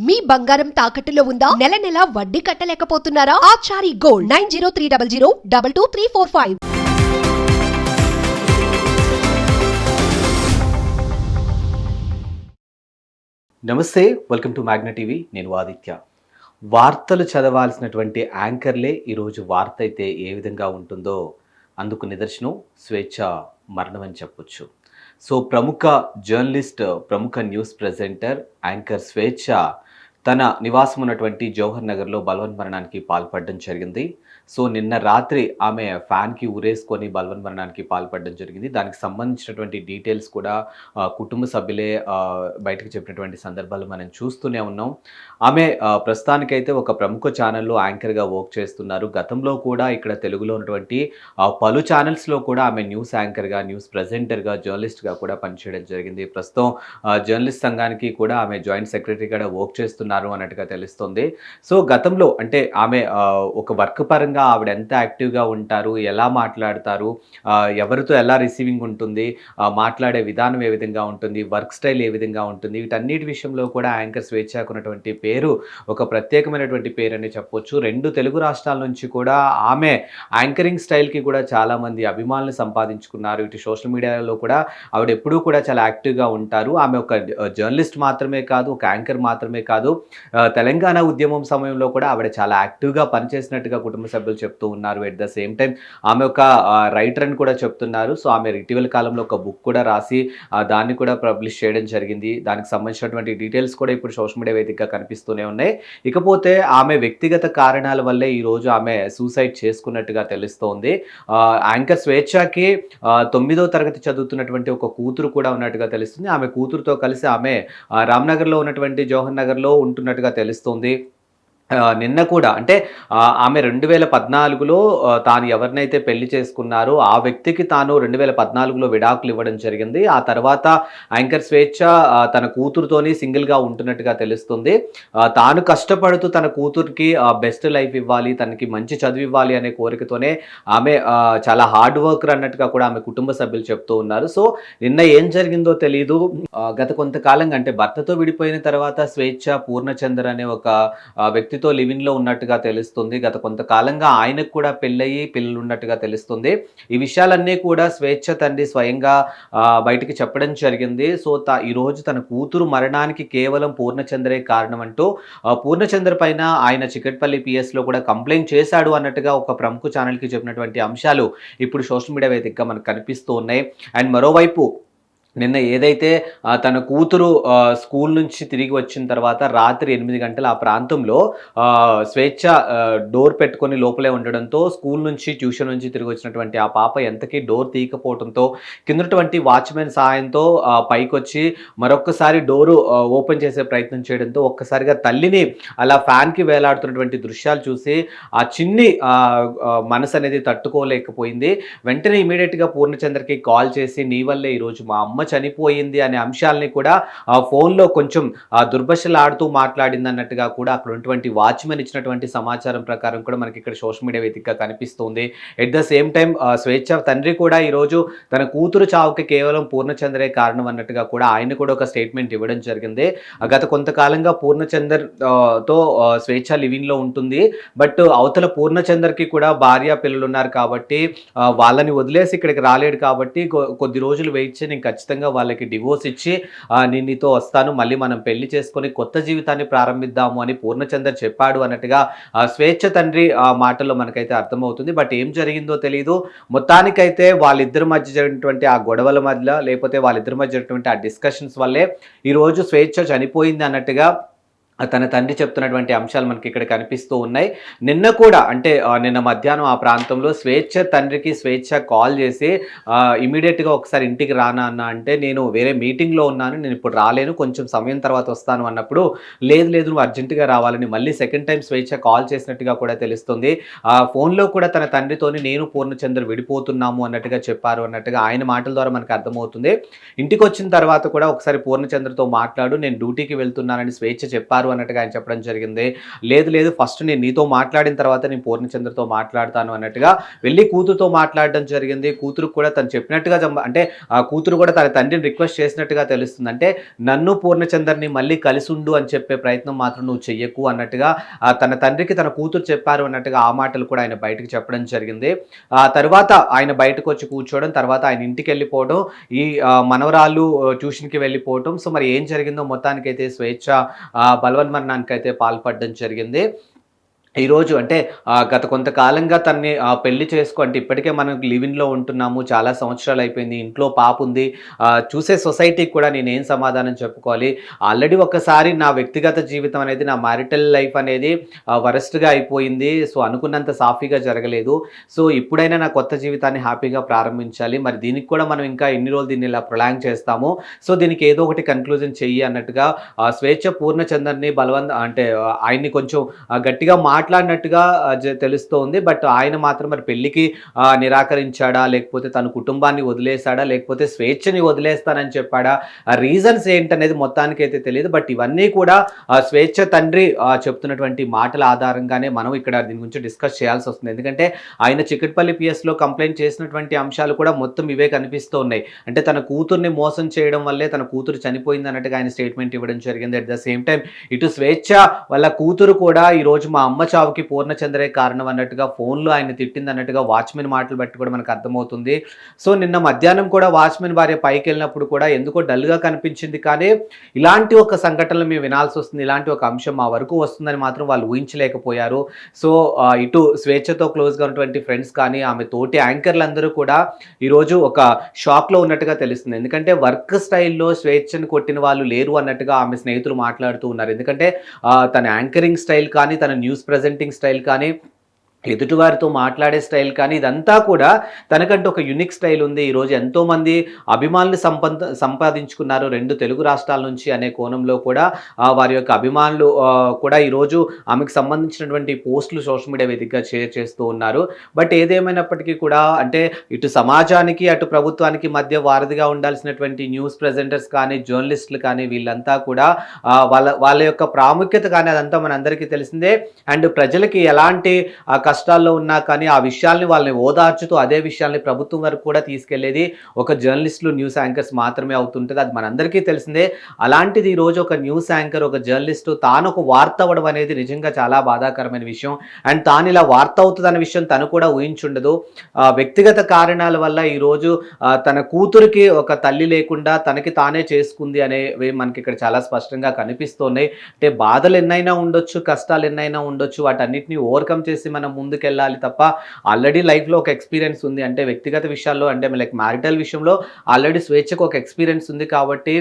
మీ బంగారం తాకట్టులో ఉందా? నెల నెల వడ్డీ కట్టలేకపోతున్నారా? ఆచారి గోల్డ్ 9030022345. నమస్తే, వెల్కమ్ టు మ్యాగ్నా టీవీ. నేను ఆదిత్య. వార్తలు చదవాల్సినటువంటి యాంకర్లే ఈరోజు వార్త అయితే ఏ విధంగా ఉంటుందో అందుకు నిదర్శనం స్వేచ్ఛ మరణం అని చెప్పొచ్చు. సో ప్రముఖ జర్నలిస్ట్, ప్రముఖ న్యూస్ ప్రెజెంటర్, యాంకర్ స్వేచ్ఛ తన నివాసం ఉన్నటువంటి జవహర్ నగర్లో బలవన్మరణానికి పాల్పడడం జరిగింది. సో నిన్న రాత్రి ఆమె ఫ్యాన్కి ఊరేసుకొని బలవన్మరణానికి పాల్పడడం జరిగింది. దానికి సంబంధించినటువంటి డీటెయిల్స్ కూడా కుటుంబ సభ్యులే బయటకు చెప్పినటువంటి సందర్భాలు మనం చూస్తూనే ఉన్నాం. ఆమె ప్రస్తుతానికైతే ఒక ప్రముఖ ఛానల్లో యాంకర్గా వర్క్ చేస్తున్నారు. గతంలో కూడా ఇక్కడ తెలుగులో ఉన్నటువంటి పలు ఛానల్స్లో కూడా ఆమె న్యూస్ యాంకర్గా, న్యూస్ ప్రెజెంటర్గా, జర్నలిస్ట్గా కూడా పనిచేయడం జరిగింది. ప్రస్తుతం జర్నలిస్ట్ సంఘానికి కూడా ఆమె జాయింట్ సెక్రటరీగా వర్క్ చేస్తున్నారు అన్నట్టుగా తెలుస్తుంది. సో గతంలో అంటే ఆమె ఒక వర్క్ పరంగా ఆవిడ ఎంత యాక్టివ్గా ఉంటారు, ఎలా మాట్లాడతారు, ఎవరితో ఎలా రిసీవింగ్ ఉంటుంది, మాట్లాడే విధానం ఏ విధంగా ఉంటుంది, వర్క్ స్టైల్ ఏ విధంగా ఉంటుంది, వీటన్నిటి విషయంలో కూడా యాంకర్ స్వేచ్ఛకు ఉన్నటువంటి పేరు ఒక ప్రత్యేకమైనటువంటి పేరు అని చెప్పొచ్చు. 2 తెలుగు రాష్ట్రాల నుంచి కూడా ఆమె యాంకరింగ్ స్టైల్కి కూడా చాలామంది అభిమానులు సంపాదించుకున్నారు. ఇటు సోషల్ మీడియాలో కూడా ఆవిడ ఎప్పుడూ కూడా చాలా యాక్టివ్గా ఉంటారు. ఆమె ఒక జర్నలిస్ట్ మాత్రమే కాదు, ఒక యాంకర్ మాత్రమే కాదు, తెలంగాణ ఉద్యమం సమయంలో కూడా ఆవిడ చాలా యాక్టివ్గా పనిచేసినట్టుగా కుటుంబ సభ్యులు చెప్తూ ఉన్నారు. ఎట్ ద సేమ్ టైం ఆమె ఒక రైటర్ అని కూడా చెప్తున్నారు. సో ఆమె ఇటీవల కాలంలో ఒక బుక్ కూడా రాసి దాన్ని కూడా పబ్లిష్ చేయడం జరిగింది. దానికి సంబంధించినటువంటి డీటెయిల్స్ కూడా ఇప్పుడు సోషల్ మీడియా వేదికగా కనిపిస్తూనే ఉన్నాయి. ఇకపోతే ఆమె వ్యక్తిగత కారణాల వల్లే ఈరోజు ఆమె సూసైడ్ చేసుకున్నట్టుగా తెలుస్తోంది. యాంకర్ స్వేచ్ఛకి 9వ తరగతి చదువుతున్నటువంటి ఒక కూతురు కూడా ఉన్నట్టుగా తెలుస్తుంది. ఆమె కూతురుతో కలిసి ఆమె రామ్నగర్లో ఉన్నటువంటి జవహర్ నగర్లో ఉంటున్నట్టుగా తెలుస్తుంది. నిన్న కూడా అంటే ఆమె 2014లో తాను ఎవరినైతే పెళ్లి చేసుకున్నారో ఆ వ్యక్తికి తాను 2014లో విడాకులు ఇవ్వడం జరిగింది. ఆ తర్వాత యాంకర్ స్వేచ్ఛ తన కూతురుతోని సింగిల్గా ఉంటున్నట్టుగా తెలుస్తుంది. తాను కష్టపడుతూ తన కూతురికి బెస్ట్ లైఫ్ ఇవ్వాలి, తనకి మంచి చదువు ఇవ్వాలి అనే కోరికతోనే ఆమె చాలా హార్డ్ వర్కర్ అన్నట్టుగా కూడా ఆమె కుటుంబ సభ్యులు చెప్తూ ఉన్నారు. సో నిన్న ఏం జరిగిందో తెలియదు. గత కొంతకాలంగా అంటే భర్తతో విడిపోయిన తర్వాత స్వేచ్ఛ పూర్ణచంద్ర అనే ఒక వ్యక్తి లివింగ్ లో ఉన్నట్టుగా తెలుస్తుంది. గత కొంతకాలంగా ఆయనకు కూడా పెళ్ళయి పిల్లలు ఉన్నట్టుగా తెలుస్తుంది. ఈ విషయాలన్నీ కూడా స్వేచ్ఛ తండ్రి స్వయంగా బయటికి చెప్పడం జరిగింది. సో ఈరోజు తన కూతురు మరణానికి కేవలం పూర్ణచంద్రే కారణం అంటూ పూర్ణచంద్ర పైన ఆయన చికట్పల్లి PS లో కూడా కంప్లైంట్ చేశాడు అన్నట్టుగా ఒక ప్రముఖ ఛానల్కి చెప్పినటువంటి అంశాలు ఇప్పుడు సోషల్ మీడియా వేదికగా మనకు కనిపిస్తూ ఉన్నాయి. అండ్ మరోవైపు నిన్న ఏదైతే తన కూతురు స్కూల్ నుంచి తిరిగి వచ్చిన తర్వాత రాత్రి 8 గంటల ఆ ప్రాంతంలో స్వేచ్ఛ డోర్ పెట్టుకొని లోపలే ఉండడంతో స్కూల్ నుంచి ట్యూషన్ నుంచి తిరిగి వచ్చినటువంటి ఆ పాప ఎంతకీ డోర్ తీయకపోవడంతో కిందటువంటి వాచ్మెన్ సహాయంతో పైకి వచ్చి మరొక్కసారి డోరు ఓపెన్ చేసే ప్రయత్నం చేయడంతో ఒక్కసారిగా తల్లిని అలా ఫ్యాన్కి వేలాడుతున్నటువంటి దృశ్యాలు చూసి ఆ చిన్ని మనసు అనేది తట్టుకోలేకపోయింది. వెంటనే ఇమీడియట్గా పూర్ణచంద్రకి కాల్ చేసి నీ వల్లే ఈరోజు మా అమ్మ చనిపోయింది అనే అంశాలని కూడా ఫోన్లో కొంచెం దుర్భాషలాడుతూ మాట్లాడింది అన్నట్టుగా కూడా అక్కడ ఉన్నటువంటి వాచ్మెన్ ఇచ్చినటువంటి సమాచారం ప్రకారం కూడా మనకి ఇక్కడ సోషల్ మీడియా వేదికగా కనిపిస్తుంది. ఎట్ ద సేమ్ టైం స్వేచ్ఛ తండ్రి కూడా ఈరోజు తన కూతురు చావుకి కేవలం పూర్ణచంద్రే కారణం అన్నట్టుగా కూడా ఆయన కూడా ఒక స్టేట్మెంట్ ఇవ్వడం జరిగింది. గత కొంతకాలంగా పూర్ణచందర్ తో స్వేచ్ఛ లివింగ్ లో ఉంటుంది. బట్ అవతల పూర్ణచందర్కి కూడా భార్య పిల్లలు ఉన్నారు కాబట్టి వాళ్ళని వదిలేసి ఇక్కడికి రాలేడు కాబట్టి కొద్ది రోజులు వెయిట్ చేసి నేను ఖచ్చితంగా వాళ్ళకి డివోర్స్ ఇచ్చి నేను నీతో వస్తాను, మళ్ళీ మనం పెళ్లి చేసుకొని కొత్త జీవితాన్ని ప్రారంభిద్దాము అని పూర్ణచందర్ చెప్పాడు అన్నట్టుగా స్వేచ్ఛ తండ్రి మాటల్లో మనకైతే అర్థమవుతుంది. బట్ ఏం జరిగిందో తెలియదు. మొత్తానికైతే వాళ్ళిద్దరి మధ్య జరిగినటువంటి ఆ గొడవల మధ్య లేకపోతే వాళ్ళిద్దరి మధ్య జరిగినటువంటి ఆ డిస్కషన్స్ వల్లే ఈరోజు స్వేచ్ఛ చనిపోయింది అన్నట్టుగా తన తండ్రి చెప్తున్నటువంటి అంశాలు మనకి ఇక్కడ కనిపిస్తూ ఉన్నాయి. నిన్న కూడా అంటే నిన్న మధ్యాహ్నం ఆ ప్రాంతంలో స్వేచ్ఛ తండ్రికి స్వేచ్ఛ కాల్ చేసి ఇమీడియట్గా ఒకసారి ఇంటికి రానా అన్న అంటే నేను వేరే మీటింగ్లో ఉన్నాను, నేను ఇప్పుడు రాలేను, కొంచెం సమయం తర్వాత వస్తాను అన్నప్పుడు లేదు నువ్వు అర్జెంటుగా రావాలని మళ్ళీ సెకండ్ టైం స్వేచ్ఛ కాల్ చేసినట్టుగా కూడా తెలుస్తుంది. ఫోన్లో కూడా తన తండ్రితోని నేను పూర్ణచంద్ర విడిపోతున్నాము అన్నట్టుగా చెప్పారు అన్నట్టుగా ఆయన మాటల ద్వారా మనకు అర్థమవుతుంది. ఇంటికి వచ్చిన తర్వాత కూడా ఒకసారి పూర్ణచంద్రతో మాట్లాడు, నేను డ్యూటీకి వెళ్తున్నానని స్వేచ్ఛ చెప్పారు చేస్తారు అన్నట్టుగా ఆయన చెప్పడం జరిగింది. లేదు లేదు ఫస్ట్ నేను నీతో మాట్లాడిన తర్వాత నేను పూర్ణచంద్రతో మాట్లాడతాను అన్నట్టుగా వెళ్ళి కూతురుతో మాట్లాడడం జరిగింది. కూతురుకి కూడా తను చెప్పినట్టుగా అంటే ఆ కూతురు కూడా తన తండ్రిని రిక్వెస్ట్ చేసినట్టుగా తెలుస్తుంది. అంటే నన్ను పూర్ణచంద్రని మళ్ళీ కలిసుండు అని చెప్పే ప్రయత్నం మాత్రం నువ్వు చెయ్యకు అన్నట్టుగా తన తండ్రికి తన కూతురు చెప్పారు అన్నట్టుగా ఆ మాటలు కూడా ఆయన బయటకు చెప్పడం జరిగింది. ఆ తర్వాత ఆయన బయటకు వచ్చి కూర్చోవడం, తర్వాత ఆయన ఇంటికి వెళ్ళిపోవడం, ఈ మనవరాళ్ళు ట్యూషన్కి వెళ్ళిపోవటం. సో మరి ఏం జరిగిందో మొత్తానికైతే స్వేచ్ఛ బలవన్మరణానికైతే పాల్పడడం జరిగింది. ఈరోజు అంటే గత కొంతకాలంగా తనని పెళ్లి అంటే ఇప్పటికే మనం లివింగ్‌లో ఉంటున్నాము. చాలా సంవత్సరాలు అయిపోయింది. ఇంట్లో పాప ఉంది. చూసే సొసైటీకి కూడా నేనేం సమాధానం చెప్పుకోవాలి? ఆల్రెడీ ఒక్కసారి నా వ్యక్తిగత జీవితం అనేది, నా మ్యారిటల్ లైఫ్ అనేది వరస్ట్‌గా అయిపోయింది. సో అనుకున్నంత సాఫీగా జరగలేదు. సో ఇప్పుడైనా నా కొత్త జీవితాన్ని హ్యాపీగా ప్రారంభించాలి. మరి దీనికి కూడా మనం ఇంకా ఎన్ని రోజులు దీన్ని ఇలా ప్రొలాంగ్ చేస్తాము. సో దీనికి ఏదో ఒకటి కన్క్లూజన్ చెయ్యి అన్నట్టుగా స్వేచ్ఛ పూర్ణచందర్‌ని అంటే ఆయన్ని కొంచెం గట్టిగా మాట్లాడినట్టుగా తెలుస్తోంది. బట్ ఆయన మాత్రం మరి పెళ్లికి నిరాకరించాడా, లేకపోతే తన కుటుంబాన్ని వదిలేశాడా, లేకపోతే స్వేచ్ఛని వదిలేస్తానని చెప్పాడా, రీజన్స్ ఏంటనేది మొత్తానికైతే తెలియదు. బట్ ఇవన్నీ కూడా స్వేచ్ఛ తండ్రి చెప్తున్నటువంటి మాటల ఆధారంగానే మనం ఇక్కడ దీని గురించి డిస్కస్ చేయాల్సి వస్తుంది. ఎందుకంటే ఆయన చిక్కట్పల్లి పిఎస్లో కంప్లైంట్ చేసినటువంటి అంశాలు కూడా మొత్తం ఇవే కనిపిస్తూ ఉన్నాయి. అంటే తన కూతుర్ని మోసం చేయడం వల్లే తన కూతురు చనిపోయింది అన్నట్టుగా ఆయన స్టేట్మెంట్ ఇవ్వడం జరిగింది. అట్ ద సేమ్ టైం ఇటు స్వేచ్ఛ వాళ్ళ కూతురు కూడా ఈరోజు మా అమ్మ చావుకి పూర్ణచంద్రే కారణం అన్నట్టుగా ఫోన్లో ఆయన తిట్టింది అన్నట్టుగా వాచ్మెన్ మాటలు బట్టి కూడా మనకు అర్థమవుతుంది. సో నిన్న మధ్యాహ్నం కూడా వాచ్మెన్ భార్య పైకి వెళ్ళినప్పుడు కూడా ఎందుకో డల్గా కనిపించింది. కానీ ఇలాంటి ఒక సంఘటనలు మేము వినాల్సి వస్తుంది, ఇలాంటి ఒక అంశం మా వరకు వస్తుందని మాత్రం వాళ్ళు ఊహించలేకపోయారు. సో ఇటు స్వేచ్ఛతో క్లోజ్గా ఉన్నటువంటి ఫ్రెండ్స్ కానీ ఆమె తోటి యాంకర్లందరూ కూడా ఈరోజు ఒక షాక్లో ఉన్నట్టుగా తెలుస్తుంది. ఎందుకంటే వర్క్ స్టైల్లో స్వేచ్ఛను కొట్టిన వాళ్ళు లేరు అన్నట్టుగా ఆమె స్నేహితులు మాట్లాడుతూ ఉన్నారు. ఎందుకంటే తన యాంకరింగ్ స్టైల్ కానీ, తన న్యూస్ ప్రెజెంటింగ్ స్టైల్ కానీ, ఎదుటివారితో మాట్లాడే స్టైల్ కానీ ఇదంతా కూడా తనకంటూ ఒక యూనిక్ స్టైల్ ఉంది. ఈరోజు ఎంతోమంది అభిమానులు సంపాదించుకున్నారు 2 తెలుగు రాష్ట్రాల నుంచి అనే కోణంలో కూడా వారి యొక్క అభిమానులు కూడా ఈరోజు ఆమెకు సంబంధించినటువంటి పోస్టులు సోషల్ మీడియా వేదికగా షేర్ చేస్తూ ఉన్నారు. బట్ ఏదేమైనప్పటికీ కూడా అంటే ఇటు సమాజానికి అటు ప్రభుత్వానికి మధ్య వారధిగా ఉండాల్సినటువంటి న్యూస్ ప్రెజెంటర్స్ కానీ, జర్నలిస్టులు కానీ వీళ్ళంతా కూడా వాళ్ళ యొక్క ప్రాముఖ్యత కానీ అదంతా మనందరికీ తెలిసిందే. అండ్ ప్రజలకి ఎలాంటి కష్టాల్లో ఉన్నా కానీ ఆ విషయాల్ని వాళ్ళని ఓదార్చుతూ అదే విషయాల్ని ప్రభుత్వం వరకు కూడా తీసుకెళ్లేది ఒక జర్నలిస్టులు, న్యూస్ యాంకర్స్ మాత్రమే అవుతుంటుంది. అది మనందరికీ తెలిసిందే. అలాంటిది ఈరోజు ఒక న్యూస్ యాంకర్, ఒక జర్నలిస్టు తాను ఒక వార్త అవ్వడం అనేది నిజంగా చాలా బాధాకరమైన విషయం. అండ్ తాను ఇలా వార్త అవుతుందన్న విషయం తను కూడా ఊహించుండదు. వ్యక్తిగత కారణాల వల్ల ఈరోజు తన కూతురికి ఒక తల్లి లేకుండా తనకి తానే చేసుకుంది అనేవి మనకి ఇక్కడ చాలా స్పష్టంగా కనిపిస్తున్నాయి. అంటే బాధలు ఎన్నైనా ఉండొచ్చు, కష్టాలు ఎన్నైనా ఉండొచ్చు, వాటన్నిటిని ఓవర్కమ్ చేసి మనం ముందుకెళ్ళాలి తప్ప ఆల్రెడీ లైఫ్లో ఒక ఎక్స్పీరియన్స్ ఉంది. అంటే వ్యక్తిగత విషయాల్లో అంటే లైక్ మ్యారిటల్ విషయంలో ఆల్రెడీ స్వేచ్ఛకు ఒక ఎక్స్పీరియన్స్ ఉంది కాబట్టి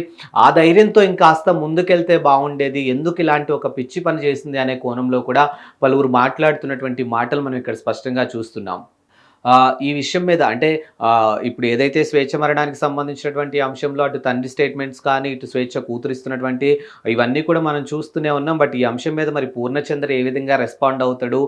ఆ ధైర్యంతో ఇంకాస్త ముందుకెళ్తే బాగుండేది, ఎందుకు ఇలాంటి ఒక పిచ్చి పని చేసింది అనే కోణంలో కూడా పలువురు మాట్లాడుతున్నటువంటి మాటలు మనం ఇక్కడ స్పష్టంగా చూస్తున్నాం. ఈ విషయం మీద అంటే ఇప్పుడు ఏదైతే స్వేచ్ఛ మరణానికి సంబంధించినటువంటి అంశంలో అటు తండ్రి స్టేట్మెంట్స్ కానీ, ఇటు స్వేచ్ఛ కూతురిస్తున్నటువంటి ఇవన్నీ కూడా మనం చూస్తూనే ఉన్నాం. బట్ ఈ అంశం మీద మరి పూర్ణచంద్ర ఏ విధంగా రెస్పాండ్ అవుతాడు,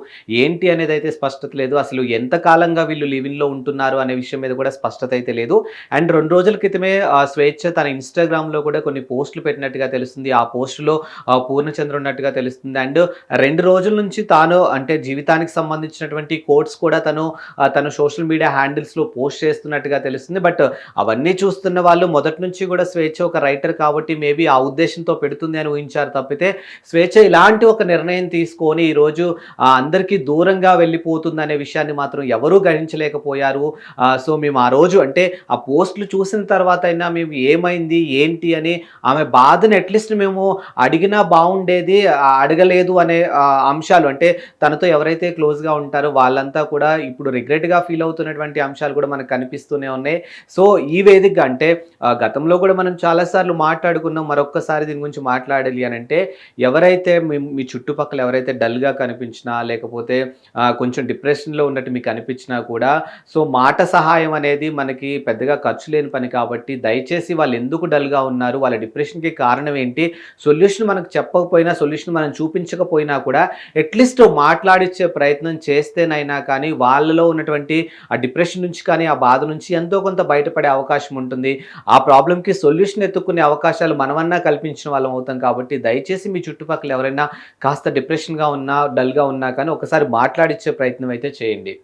ఏంటి అనేది అయితే స్పష్టత లేదు. అసలు ఎంత కాలంగా వీళ్ళు లివింగ్లో ఉంటున్నారు అనే విషయం మీద కూడా స్పష్టత అయితే లేదు. అండ్ 2 రోజుల క్రితమే స్వేచ్ఛ తన ఇన్స్టాగ్రామ్లో కూడా కొన్ని పోస్టులు పెట్టినట్టుగా తెలుస్తుంది. ఆ పోస్టులో పూర్ణచంద్ర ఉన్నట్టుగా తెలుస్తుంది. అండ్ 2 రోజుల నుంచి తాను అంటే జీవితానికి సంబంధించినటువంటి కోట్స్ కూడా తను సోషల్ మీడియా హ్యాండిల్స్లో పోస్ట్ చేస్తున్నట్టుగా తెలుస్తుంది. బట్ అవన్నీ చూస్తున్న వాళ్ళు మొదటి నుంచి కూడా స్వేచ్ఛ ఒక రైటర్ కాబట్టి మేబీ ఆ ఉద్దేశంతో పెడుతుంది అని ఊహించారు తప్పితే స్వేచ్ఛ ఇలాంటి ఒక నిర్ణయం తీసుకొని ఈరోజు అందరికీ దూరంగా వెళ్ళిపోతుంది అనే విషయాన్ని మాత్రం ఎవరూ గ్రహించలేకపోయారు. సో మేము ఆ రోజు అంటే ఆ పోస్టులు చూసిన తర్వాత అయినా మేము ఏమైంది ఏంటి అని ఆమె బాధను అట్లీస్ట్ మేము అడిగినా బాగుండేది, అడగలేదు అనే అంశాలు అంటే తనతో ఎవరైతే క్లోజ్గా ఉంటారో వాళ్ళంతా కూడా ఇప్పుడు రిగ్రెట్గా ఫీల్ అవుతున్నటువంటి అంశాలు కూడా మనకు కనిపిస్తూనే ఉన్నాయి. సో ఈ వేదికగా అంటే గతంలో కూడా మనం చాలాసార్లు మాట్లాడుకున్నాం, మరొక్కసారి దీని గురించి మాట్లాడాలి అని అంటే ఎవరైతే మీ చుట్టుపక్కల ఎవరైతే డల్గా కనిపించినా లేకపోతే కొంచెం డిప్రెషన్లో ఉన్నట్టు మీకు అనిపించినా కూడా సో మాట సహాయం అనేది మనకి పెద్దగా ఖర్చు లేని పని కాబట్టి దయచేసి వాళ్ళు ఎందుకు డల్గా ఉన్నారు, వాళ్ళ డిప్రెషన్కి కారణం ఏంటి, సొల్యూషన్ మనకు చెప్పకపోయినా సొల్యూషన్ మనం చూపించకపోయినా కూడా అట్లీస్ట్ మాట్లాడిచ్చే ప్రయత్నం చేస్తేనైనా కానీ వాళ్ళలో ఉన్నటువంటి ఉన్నటువంటి ఆ డిప్రెషన్ నుంచి కానీ, ఆ బాధ నుంచి ఎంతో కొంత బయటపడే అవకాశం ఉంటుంది. ఆ ప్రాబ్లమ్‌కి సొల్యూషన్ ఎతుక్కునే అవకాశాలు మనమన్నా కల్పించిన వాళ్ళం అవుతాం కాబట్టి, దయచేసి మీ చుట్టుపక్కల ఎవరైనా కాస్త డిప్రెషన్‌గా ఉన్నా, డల్‌గా ఉన్నా కానీ ఒకసారి మాట్లాడిచ్చే ప్రయత్నం అయితే చేయండి.